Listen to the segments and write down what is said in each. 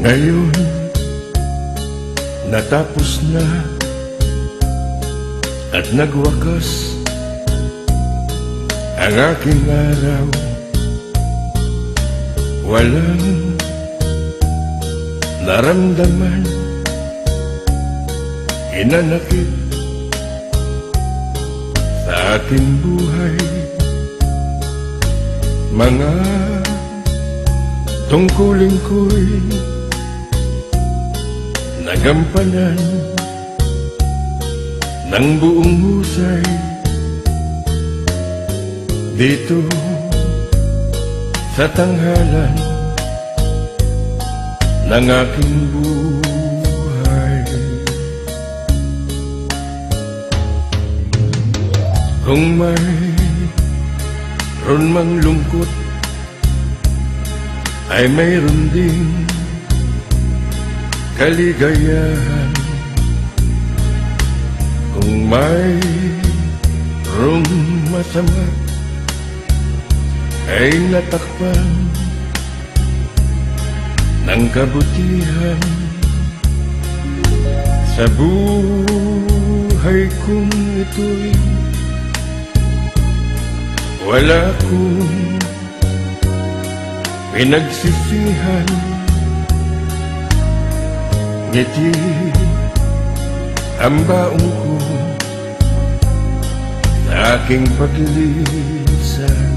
Ngayon, natapos na at nagwakas ang aking araw. Walang naramdaman, hinanakit sa aking buhay. Mga tungkulin ko'y nagampanan ng buong husay. Dito sa tanghalan ng aking buhay, kung mayroon mang lungkot, ay mayroon ding kaligayahan. Kung mayroong masama, ay natakpan ng kabutihan. Sa buhay kong ito'y wala akong pinagsisihan. Ngiti ang baong ko sa aking paglilisan.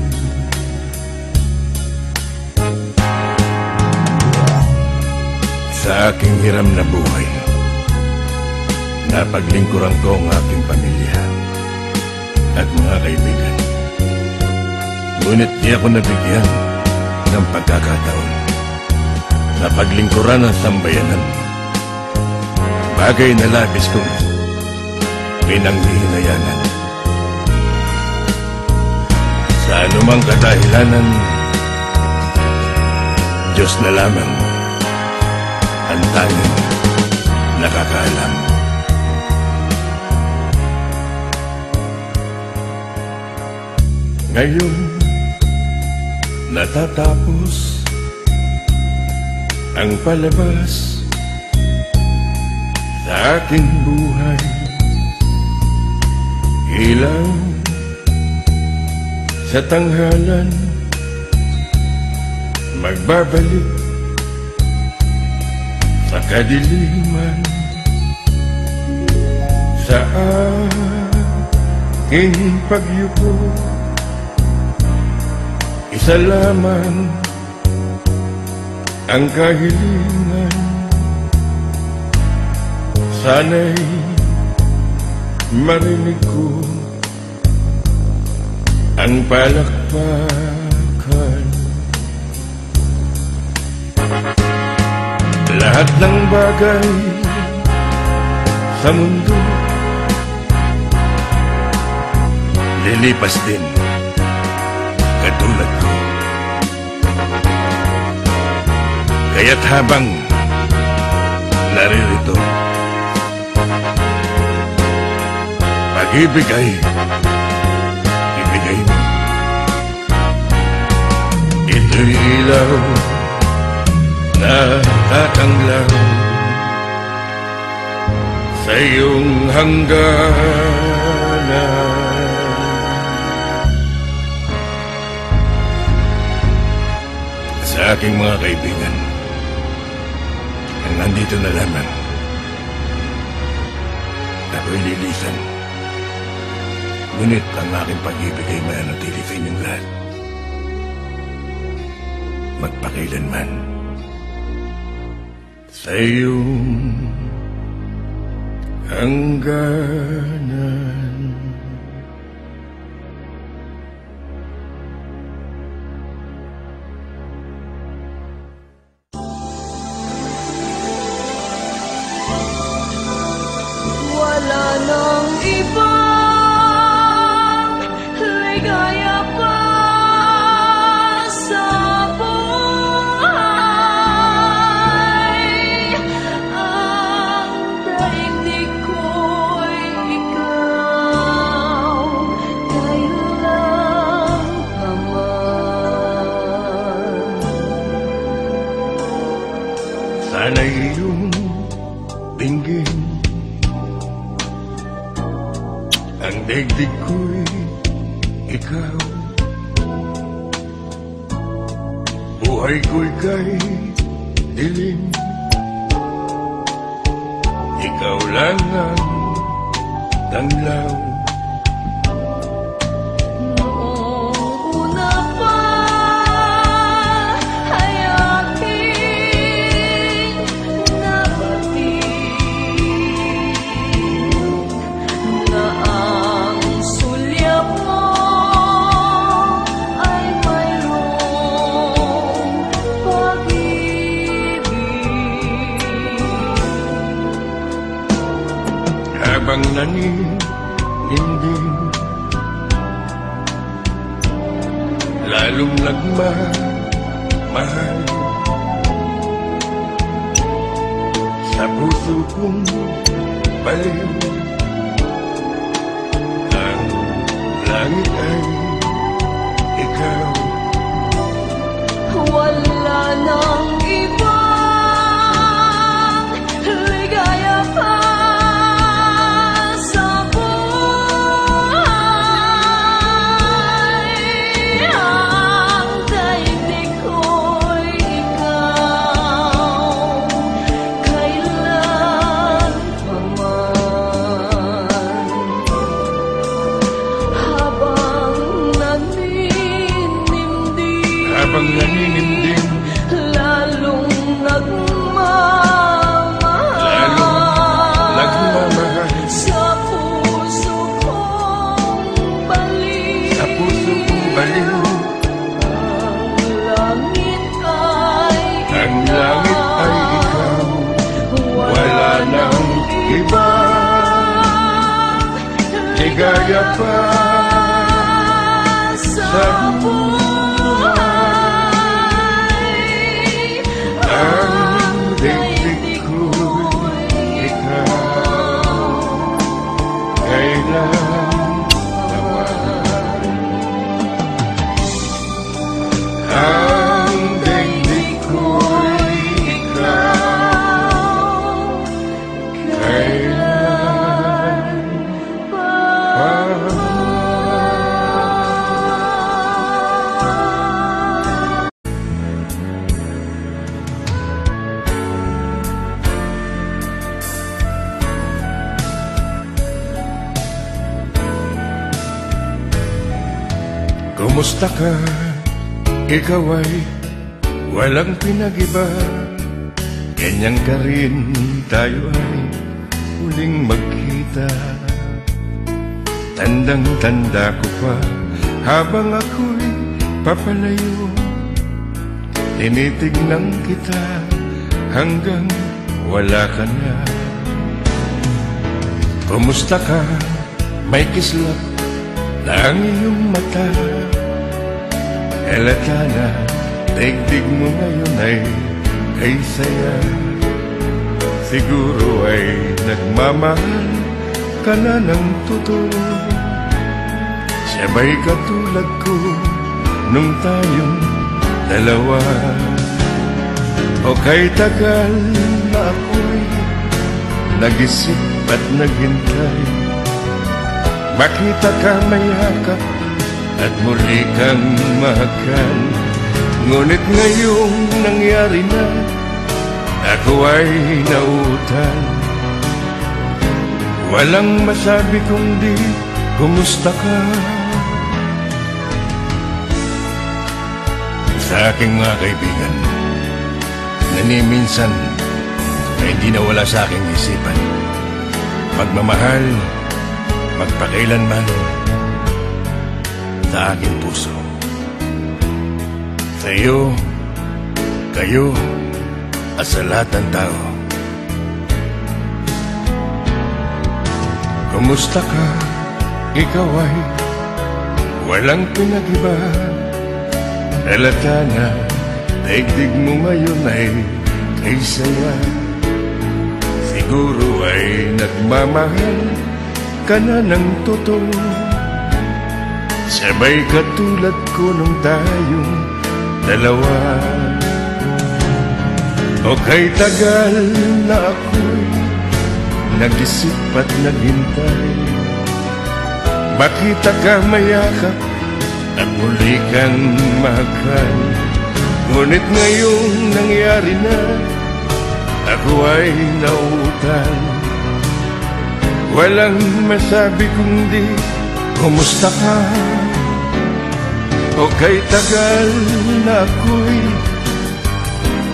Sa aking hiram na buhay, napaglingkuran ko ang aking pamilya at mga kaibigan. Ngunit di ako nabigyan ng pagkakataon na paglingkuran ang sambayanan, bagay na labis kong pinanghihinayanan. Sa anumang kadahilanan, Diyos na lamang ang tanging nakakaalam. Ngayon, natatapos ang palabas sa aking buhay. Ilaw sa tanghalan, magbabalik sa kadiliman. Sa aking pagyuko, isa lamang ang kahilingan. Sana'y marinig ko ang palakpakan. Lahat ng bagay sa mundo lilipas din, katulad ko. Kaya't habang naririto, pag-ibig ay ibigay mo. Ito'y ilaw na tatanglaw sa iyong hangganan. Sa aking mga kaibigan, ang nandito na lamang, ako'y lilisan. Ngunit ang aking pag-ibig ay mananatili sa inyong lahat, magpakailanman. Sa iyong hangganan. Wala nang ibang ligaya pa sa buhay. Ang daigdig ko'y ikaw. Sana'y iyong dinggin ang daigdig ko'y ikaw. Buhay ko'y kay dilim, ikaw lang ang tanglaw. Noong una pa ay aking nabatid na ang sulyap mo ay mayroong pag-ibig. Habang naninindin, lalong nagmamahal sa puso kong baliw. Ang langit ay ikaw. Wala nang ibang ligaya pa sa buhay. Ang daigdig ko'y ikaw, kailan pa man. Habang naninimdim, lalong nagmamahal sa puso kong baliw. sa puso kong baliw. Ang langit ay ikaw, wala nang iba, ligaya pa sa buhay. ang daigdig ko'y ikaw, kailan naman. Ang daigdig ko'y ikaw, kailan naman. Kumusta ka? Ikaw ay walang pinag-iba. Ganyan ka rin, tayo ay huling magkita. Tandang-tanda ko pa, habang ako'y papalayo, tinitignan kita hanggang wala ka na. Kumusta ka? May kislap na ang iyong mata. Halata na, daigdig mo ngayon ay kay saya. Siguro ay nagmamahal ka na ng totoo. Sabay katulad ko nung tayong dalawa. O kay tagal na ako'y nag-isip at naghintay, makita ka mayakap at muli kang mahakal. Ngunit ngayong nangyari na, ako ay nauutal. Walang masabi kundi kumusta ka. Sa aking mga kaibigan, naniminsan ay hindi nawala sa aking isipan. Magmamahal, magpakailanman sa aking puso. Sa iyo, kayo, at sa lahat ng tao. Kumusta ka? Ikaw ay walang pinag-iba. Halata na, daigdig mo ngayon ay kay saya. Siguro ay nagmamahal ka na ng totoo. Sabay katulad ko nung tayong dalawa. O O kay tagal na ako'y nag-isip at naghintay, makita ka mayakap at muli kang mahal. Ngunit ngayong nangyari na, ako ay nauutal. Walang masabi kundi kumusta ka. O kay tagal na ako'y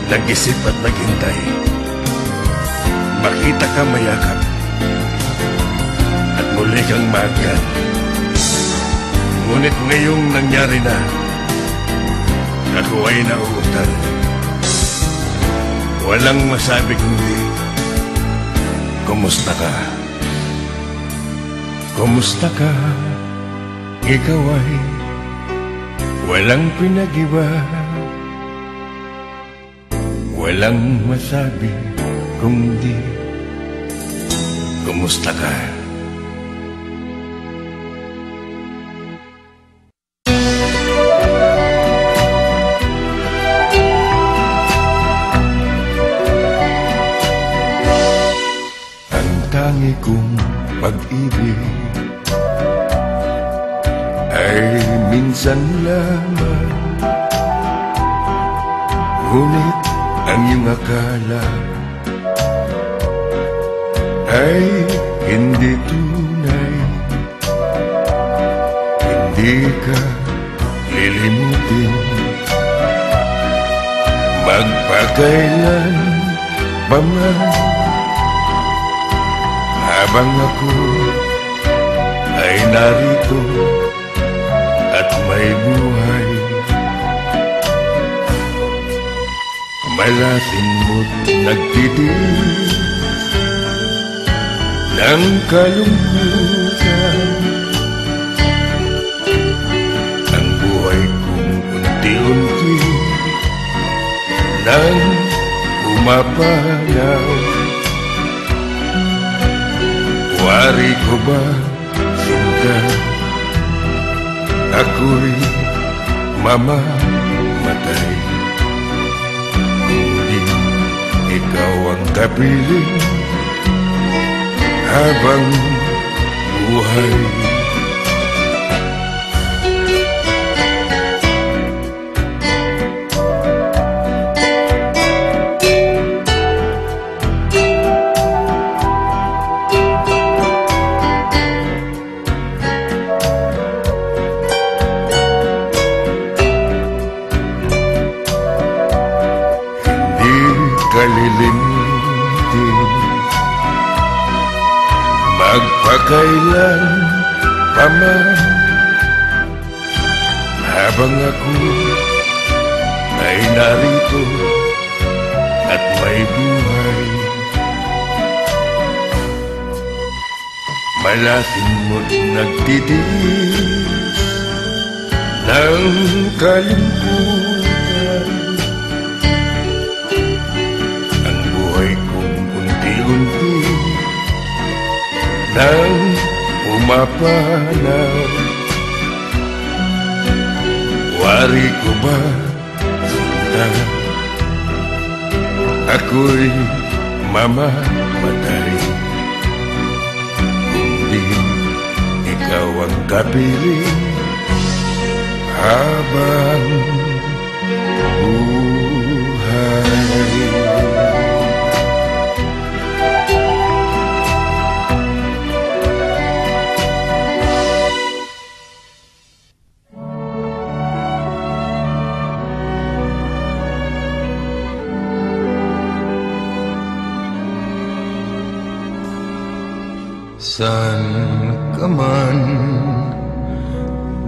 nag-isip at naghintay, makita ka mayakap at muli kang mahal. Ngunit ngayong nangyari na, ako ay nauutal. Walang masabi kundi kumusta ka. Kumusta ka? Ikaw ay walang pinag-iba. Walang masabi kundi kumusta ka. Ang tangi kong pag-ibig ay minsan lamang, ngunit ang iyong akala ay hindi tunay. Hindi ka lilimutin magpakailan pa man, habang ako ay narito at may buhay. Malasin mo't nagtitis ng kalungkutan. Ang buhay kong unti-unti nang umapanaw. Wari ko ba, sinta, ako'y mamamatay. Hindi ikaw ang kapiling habang buhay. Kalilimutin magpakailan pa man, habang ako ay narito at may buhay. Malasin mo't nagtitis ng kalimputan. Ang buhay kong unti-unti nang umapanaw. Wari ko ba, sinta, ako'y mamamatay. Hindi ikaw ang kapiling habang buhay. San ka man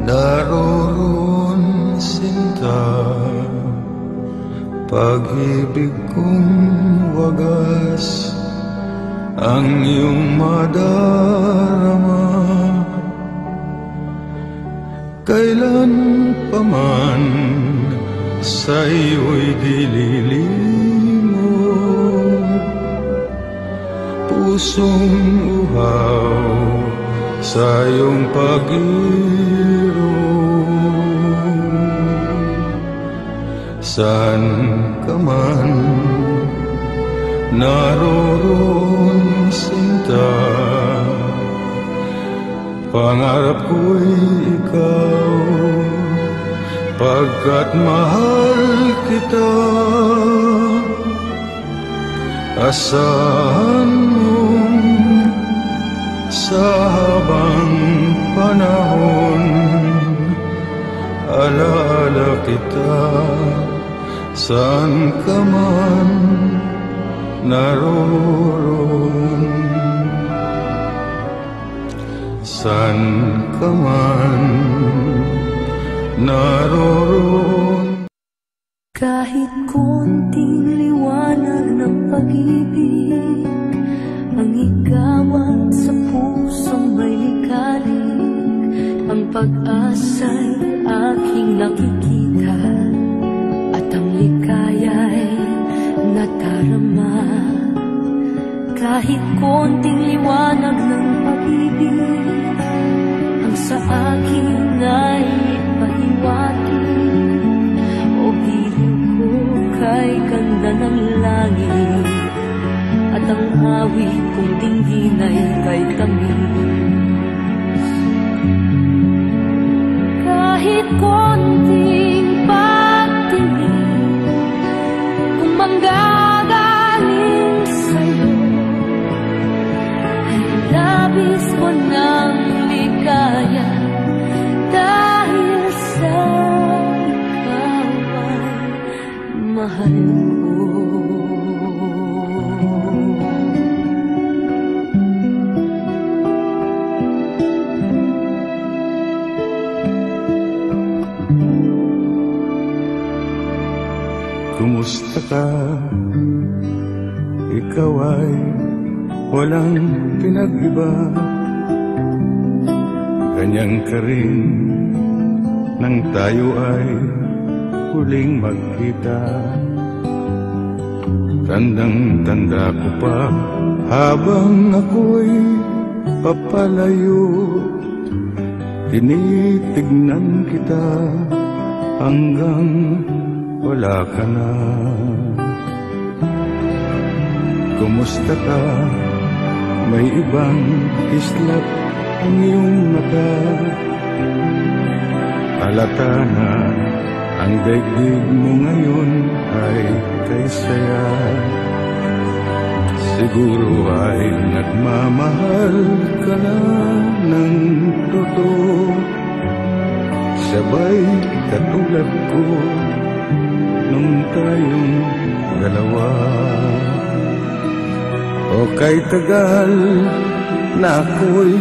naroon, sinta, pag-ibig kong wagas ang iyong madarama. Kailan pa man sa iyo'y dililimo, pusong uhaw sa iyong pag-iirong. Saan ka man Naroon sinta, pangarap ko'y ikaw, pagkat mahal kita. Asahan mong sa habang panahon, alaala kita saan ka man naroon. Saan ka man naroon. Kahit konting liwanag ng pag-ibig ang ikawan sa pusong may likalig, ang pag-asa'y aking nakikita at ang likaya'y nadarama. Kahit konting liwanag ng pag-ibig ang sa akin ay pahiwatig, o giling ko kay ganda ng langit, at ang awit kong dinggin ay kay tamis. Kahit konting pagtingin kung manggagaling sa'yo, ay labis ko ng ligaya dahil sa ikaw ay mahal ko. Kumusta ka? Ikaw ay walang pinag-iba, ganyan ka rin nang tayo ay huling magkita. Tandang-tanda ko pa habang ako'y papalayo, tinitignan kita hanggang wala ka na. Kumusta ka? May ibang kislap ang iyong mata. Halata na ang daigdig mo ngayon ay kay saya. Siguro ay nagmamahal ka na ng totoo, sabay katulad ko nung tayong dalawa. O kay tagal na ako'y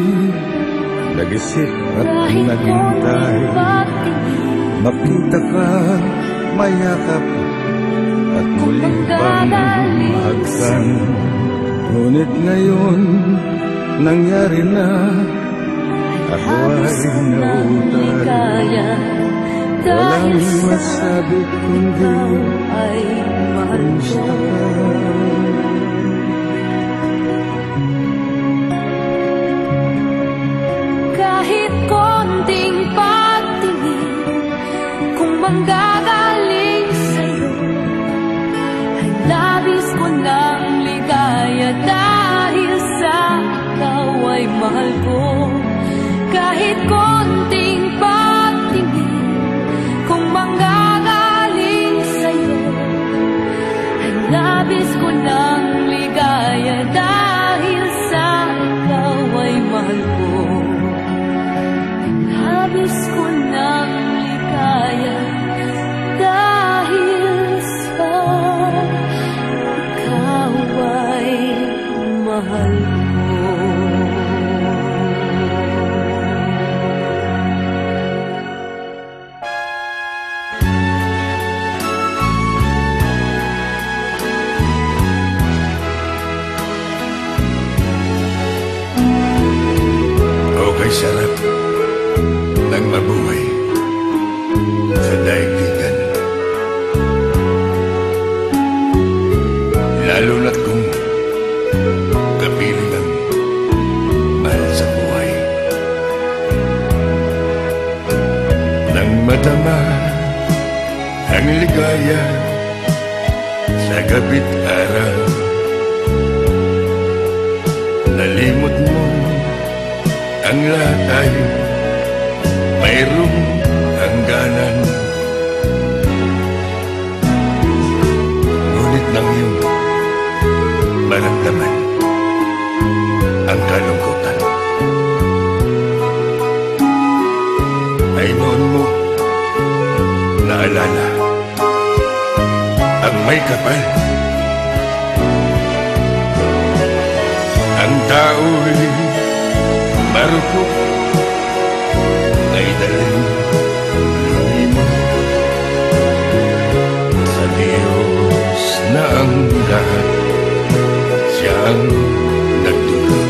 nag-isip at naghintay, makita ka, mayakap at muli bang mahagkan. Ngunit ngayon nangyari na, ako ay nautal. Walang masabi kundi ay mahal ko. Kahit konting pagtingin kung manggagaling sa'yo, ay labis ko ng ligaya dahil sa ikaw ay mahal ko. Kahit konting pagtingin kung manggagaling sa'yo, ay labis ko ng ligaya dahil sa ikaw ay mahal ko. Labis ko ng ligaya dahil sa ikaw ay mahal ko. Okay, sarap ng mabuhay sa daigdigan. Lalo na't kung kapiling ang mahal sa buhay. Nang madama ang ligaya sa gabi't araw, ang lahat ay mayroong hangganan. Ngunit nang iyong maramdaman ang kalungkutan, ay noon mo naalala ang may kapal. Ang tao'y marupok ay daling lumimo sa Diyos na ang lahat siyang nagdulot.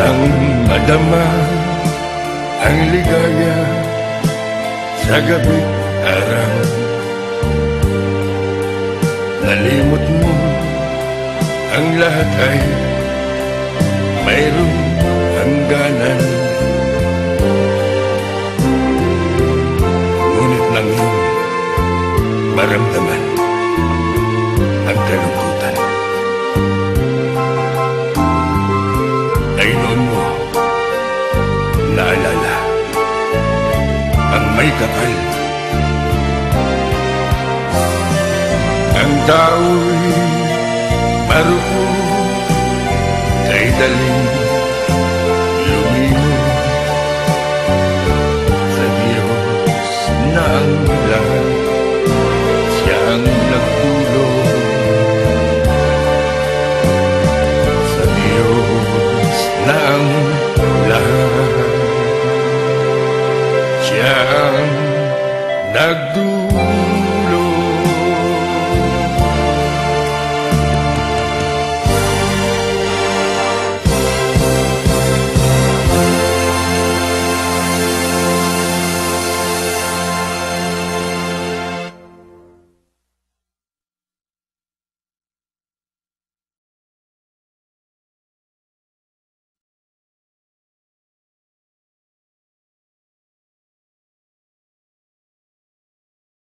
Nang madama ang ligaya sa gabi araw, nalimot mo ang lahat ay mayroong hangganan. Ngunit nang iyong maramdaman ang kalungkutan, ay noon mo naalala ang may kapal. Ang tao'y marupok kay daling